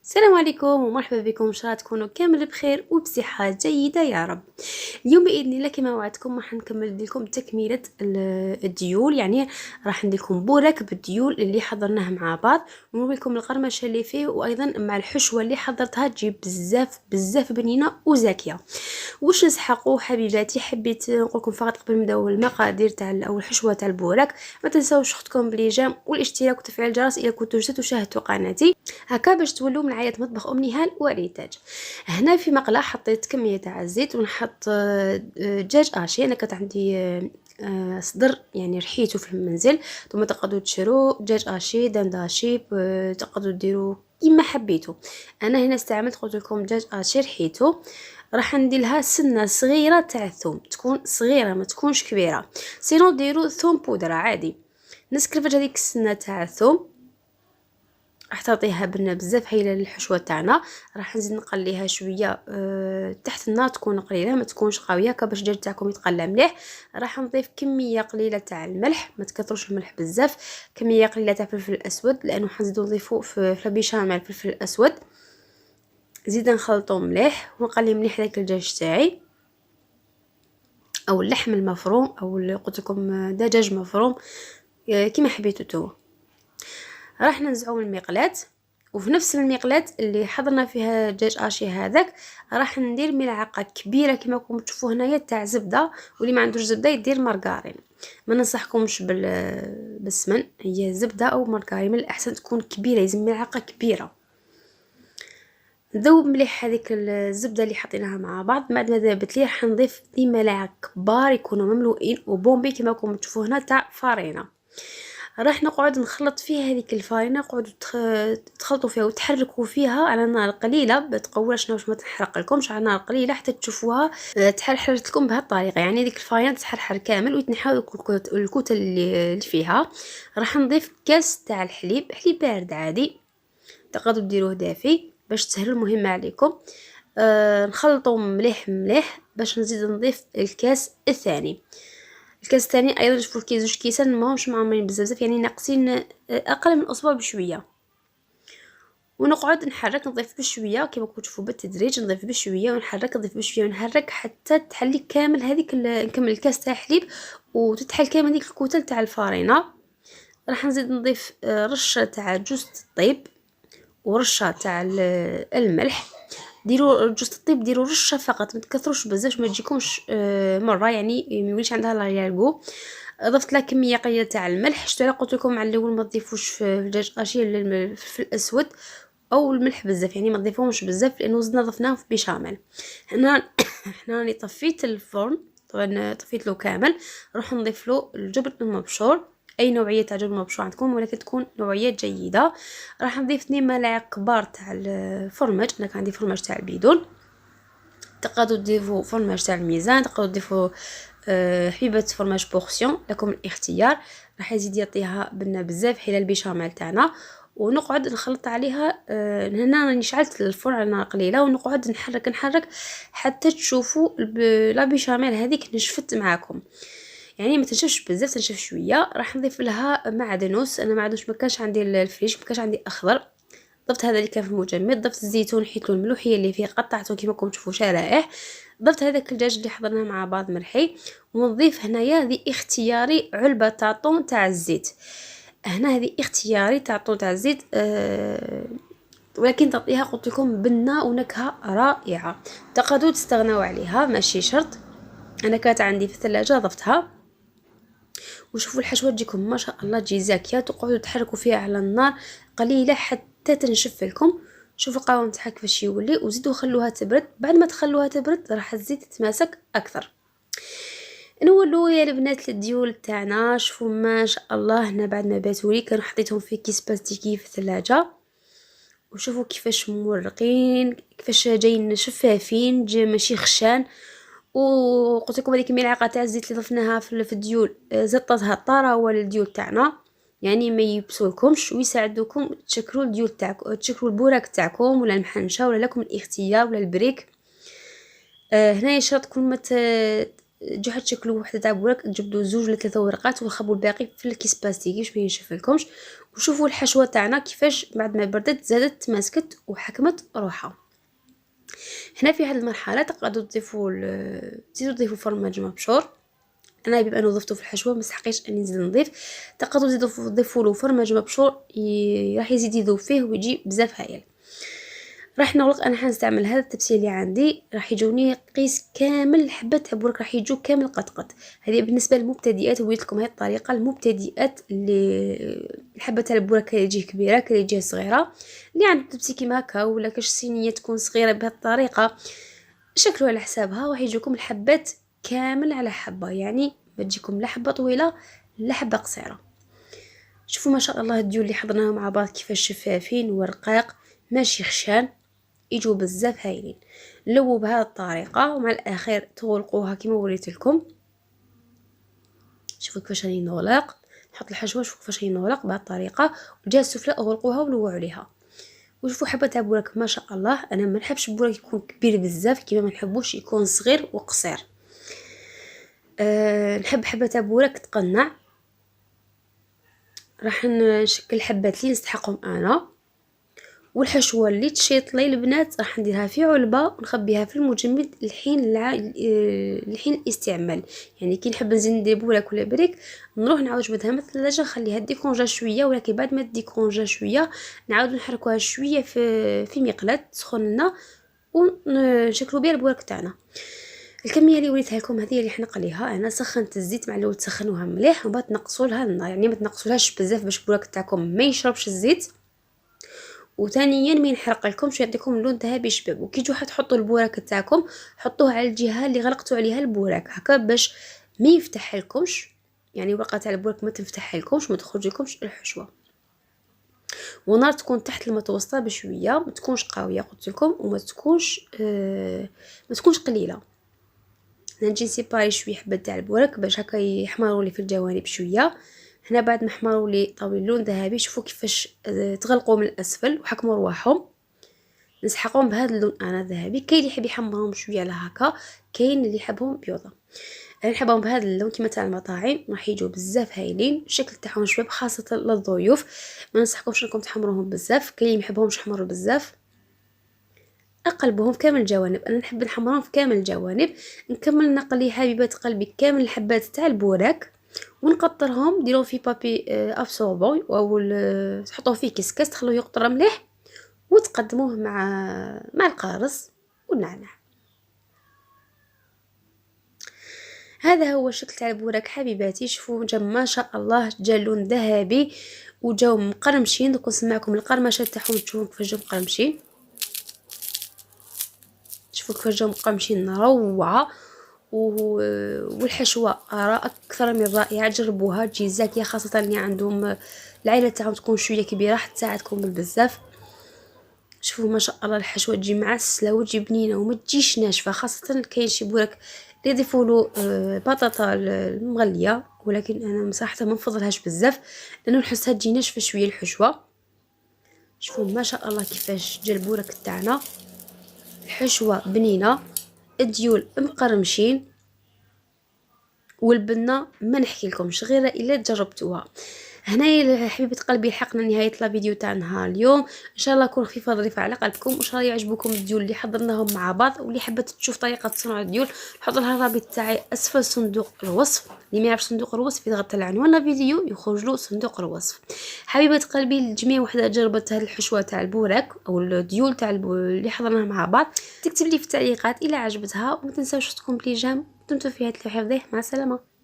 السلام عليكم ومرحبا بكم، ان شاء الله تكونوا كامل بخير وبصحه جيده يا رب. اليوم باذن الله كما وعدتكم راح نكمل لكم تكميله الديول، يعني راح ندير لكم بوراك بالديول اللي حضرناه مع بعض، ونوري لكم القرمشه اللي فيه، وايضا مع الحشوه اللي حضرتها تجيب بزاف بزاف بنينه وزاكيه. واش نسحقوا حبيباتي، حبيت نقول لكم فقط قبل ما نبداو المقادير تاع او الحشوه تاع البوراك، ما تنساوش اختكم بليجام والاشتراك وتفعيل الجرس الا كنتوا جدد وشاهدتوا قناتي، هكا باش تولوا من عائله مطبخ ام نهال وريتاج. هنا في مقله حطيت كميه تاع الزيت، ونحط دجاج اشي. انا كانت عندي صدر يعني رحيته في المنزل، ثم تقدروا تشرو دجاج اشي دنداشي، تقدروا ديروا كيما حبيتوا. انا هنا استعملت قلت لكم دجاج اشي رحيته. راح ندير لها سنه صغيره تاع الثوم، تكون صغيره ما تكونش كبيره، سينو ديروا ثوم بودره عادي. نسكرفج هذيك السنه تاع الثوم، راح تعطيها بنه بزاف هايله للحشوه تاعنا. راح نزيد نقليها شويه تحت النار، تكون قليله ما تكونش قويه باش الدجاج تاعكم يتقلى مليح. راح نضيف كميه قليله تاع الملح، ما تكثروش الملح بزاف، كميه قليله تاع الفلفل الاسود لانه حنزيدو نضيفو في البيشاميل الفلفل الاسود. زيد نخلطو مليح ونقلي مليح داك الدجاج تاعي او اللحم المفروم او قلت لكم دجاج مفروم كيما حبيتو نتوما. راح ننزعو من المقلاة، وفي نفس المقلاة اللي حضرنا فيها دجاج اشي هذاك راح ندير ملعقه كبيره كما راكم تشوفوا هنايا تاع زبده، واللي ما عندوش زبده يدير مارغرين. ما ننصحكمش بالسمن، هي زبده او مارغرين من الاحسن تكون كبيره، لازم ملعقه كبيره. نذوب مليح هذيك الزبده اللي حطيناها مع بعض. بعد ما ذابت لي راح نضيف 2 ملاعق كبار يكونوا مملوئين وبومبي كما راكم تشوفوا هنا تاع فرينه. راح نقعد نخلط فيها هذيك الفارينه، قعدوا تخلطوا فيها وتحركوا فيها على نار قليله، بتقولش باش ما تحرق لكمش، على نار قليله حتى تشوفوها تحرحرت لكم بهالطريقه، يعني هذيك الفارينه تحرحر كامل ويتنحاو الكتل اللي فيها. راح نضيف كاس تاع الحليب، حليب بارد عادي، تقدروا ديروه دافي باش تسهلوا المهمه عليكم. نخلطوا مليح مليح باش نزيد نضيف الكاس الثاني. الكاس الثاني ايضا شوفوا الكيس زوج كيسان ماهمش معمرين بزاف، يعني ناقصين اقل من اسبوع بشويه. ونقعد نحرك نضيف بشويه كما راكم تشوفوا بالتدريج، نضيف بشويه ونحرك نضيف بشويه ونحرك حتى تحلي كامل هذيك نكمل الكاس تاع الحليب وتتحل كامل هذيك الكتل تاع الفارينه. راح نزيد نضيف رشه تاع جوز الطيب ورشه تاع الملح. ديروا جوز الطيب ديروا رشه فقط، ما تكثروش بزاف ما تجيكمش مره يعني ما يوليش عندها لايرغو. ضفت لها كميه قليله تاع الملح، شتو على قلت لكم على الاول ما تضيفوش في الدجاج اشي الفلفل الاسود او الملح بزاف، يعني ما تضيفوهمش بزاف لانه زدنا ضفناه في بيشاميل. هنا هنا راني طفيت الفرن، طبعا طفيت له كامل. نروح نضيف له الجبن المبشور، اي نوعيه تاع جبن مبشور عندكم ولكن تكون نوعيه جيده. راح نضيف 2 ملاعق كبار تاع الفرماج، انا كان عندي فرماج تاع البيدون، تقدروا تضيفوا فرماج تاع الميزان، تقدروا تضيفوا حبيبه فرماج بورسيون، لكم الاختيار. راح يزيد يعطيها بنا بزاف حيل البيشاميل تاعنا. ونقعد نخلط عليها هنا راني شعلت الفرن على نار قليله، ونقعد نحرك حتى تشوفوا لا بيشاميل هذيك نشفت معاكم، يعني ما تنشفش بزاف تنشف شويه. راح نضيف لها معدنوس، انا معدنوس ما كانش عندي الفريش، ما كانش عندي اخضر، ضفت هذا اللي كان في المجمد. ضفت الزيتون حيت له الملوحيه اللي فيه قطعته كيما راكم تشوفوا شرائح. ضفت هذاك الدجاج اللي حضرناه مع بعض مرحي. ونضيف هنايا هذه اختياري علبه تاع طون تاع الزيت، هنا هذه اختياري تاع طون تاع الزيت ولكن تعطيها قلت لكم بنه ونكهه رائعه، تقدروا تستغنوا عليها ماشي شرط. انا كانت عندي في الثلاجه ضفتها. وشوفوا الحشوه تجيكم ما شاء الله تجي زاكيه، تقعدوا تحركوا فيها على النار قليله حتى تنشف لكم. شوفوا القوام تاعها كيفاش يولي، وزيدوا خلوها تبرد. بعد ما تخلوها تبرد راح تزيد تتماسك اكثر. نولوا يا البنات الديول تاعنا، شوفوا ما شاء الله هنا بعد ما باتولي كانوا حطيتهم في كيس بلاستيكي في الثلاجه، وشوفوا كيفاش مورقين، كيفاش جايين شفافين، جا ماشي خشان. وقلت لكم هذيك الملعقه تاع الزيت اللي ضفناها في الديول زطتها الطراوه للديول تاعنا، يعني ما يبسولكمش ويساعدوكم تشكلوا الديول تاعكم، تشكلوا البوراك تاعكم ولا المحنشه ولا لكم الاختيار ولا البريك. هنا شرط كل ما تجوا تشكلوا وحده تاع بوراك تجبدوا 2 ولا 3 ورقات وخبوا الباقي في الكيس بلاستيكي باش ما ينشف لكمش. وشوفوا الحشوه تاعنا كيفاش بعد ما بردت زادت تماسكت وحكمت روحها. هنا في هذه المرحله تقدروا تزيدوا فرماج مبشور. انا بما انه ضفته في الحشوه ما سحقيش اني نزيد نضيف. تقدروا تضيفوا له فرماج مبشور راح يزيد يذوب فيه ويجي بزاف هايل. راح نغلق. انا حنستعمل هذا التبسيل اللي عندي، راح يجوني قيس كامل الحبات تاع البورك، راح يجوا كامل قطقط. هذه بالنسبه للمبتدئات، وريت لكم هذه الطريقه المبتدئات اللي الحبه تاع البورك كاين تجي كبيره كاين تجي صغيره. اللي عنده تبسي كيما هكا ولا كاش صينيه تكون صغيره بهذه الطريقه شكلوا على حسابها، وراح يجوكم الحبات كامل على حبه، يعني ما تجيكم لا حبه طويله لا حبه قصيره. شوفوا ما شاء الله الديول اللي حضرناهم مع بعض كيفاش شفافين ورقاق ماشي خشان، يجوا بزاف هايلين. لو بهذه الطريقه ومع الاخير تغلقوها كما وريت لكم. شوفوا كيفاش راني نغلق، نحط الحشوه. شوفوا كيفاش راني نغلق بهذه الطريقه، والجهه السفلى اغلقوها ولووا عليها. وشوفوا حبه تاع بوراك ما شاء الله. انا ما نحبش البوراك يكون كبير بزاف كيما ما نحبوش يكون صغير وقصير. نحب حبه تاع بوراك تقنع. راح نشكل حبات اللي نستحقهم انا، والحشوه اللي تشيط لي البنات راح نديرها في علبه ونخبيها في المجمد لحين الاستعمال. يعني كي نحب نزيد ندير بوراك ولا بريك نروح نعاود نجبدها من الثلاجه نخليها ديكونجا شويه، ولكن بعد ما ديكونجا شويه نعاود نحركوها شويه في مقلاة سخون لنا ونشكلوا بها البوراك تاعنا. الكميه اللي وريتها لكم هذه اللي حنقليها. انا سخنت الزيت مع الاول تسخنوها مليح ومن بعد تنقصوا لها النار، يعني ما تنقصولهاش بزاف باش البوراك تاعكم ما يشربش الزيت، وثانيا ما ينحرق لكمش يعطيكم لون ذهبي شباب. وكي تجوا تحطوا البوراك تاعكم حطوه على الجهه اللي غلقتوا عليها البوراك هكا باش ما يفتح لكمش، يعني ورقه تاع البوراك ما تفتح لكمش ما تخرج لكمش الحشوه. ونار تكون تحت المتوسطه بشويه، ما تكونش قويه قلت لكم وما تكونش قليله. نجي نسيباري شويه حبات تاع البوراك باش هكا يحمروا لي في الجوانب شويه. هنا بعد ما حمروا لي طاوي اللون ذهبي شوفوا كيفاش تغلقوا من الاسفل وحكموا رواحهم. نسحقهم بهذا اللون انا ذهبي. كاين اللي يحب يحمرهم شويه لهكا، كاين اللي يحبهم بيضه. انا نحبهم بهذا اللون كيما تاع المطاعم، راح يجوا بزاف هايلين. الشكل تاعهم شباب خاصه للضيوف، ما ننصحكمش انكم تحمروهم بزاف. كاين اللي يحبهمش يحمروا بزاف. اقلبهم في كامل الجوانب، انا نحب نحمرهم في كامل الجوانب. نكمل نقلي حبيبات قلبي كامل الحبات تاع البوراك ونقطرهم. ديروا في بابي ابسوربون او تحطوه فيه كسكس تخلوه يقطر مليح وتقدموه مع القارص والنعناع. هذا هو الشكل تاع البوراك حبيباتي. شوفوا جا ما شاء الله جا لون ذهبي وجاو مقرمشين. دوك نسمعكم القرمشه تاعهم تشوفوا كيفاش جاو مقرمشين. شوفوا كيفاش جاو مقرمشين روعه. والحشوه اكثر من رائعه. جربوها تجي زاكيه، خاصه اللي عندهم العائله تاعهم تكون شويه كبيره حتى تساعدكم بزاف. شوفوا ما شاء الله الحشوه تجي معسله وتجي بنينه وما تجيش ناشفه. خاصه كاين شي بوراك اللي يضيفوا له بطاطا المغليه، ولكن انا صراحه ما نفضلهاش بزاف لانه نحسها تجي ناشفه شويه الحشوه. شوفوا ما شاء الله كيفاش جا البوراك تاعنا. الحشوه بنينه، الديول مقرمشين، والبنه ما نحكي لكمش غير الا جربتوها. هنايا حبيبه قلبي لحقنا نهايه الفيديو تاع نهار اليوم. ان شاء الله يكون خفيفه ظريفه على قلبكم، وان شاء الله يعجبكم الديول اللي حضرناهم مع بعض. واللي حبت تشوف طريقه صنع الديول نحط لها الرابط تاعي اسفل صندوق الوصف. اللي ما يعرفش صندوق الوصف يضغط على عنوان الفيديو يخرج له صندوق الوصف. حبيبه قلبي الجميع وحده جربت هذه الحشوه تاع البوراك او الديول تاع اللي حضرناها مع بعض تكتب لي في التعليقات الى عجبتها، وما تنساوش تكون بلي جام. دمتم في حفظه. مع السلامه.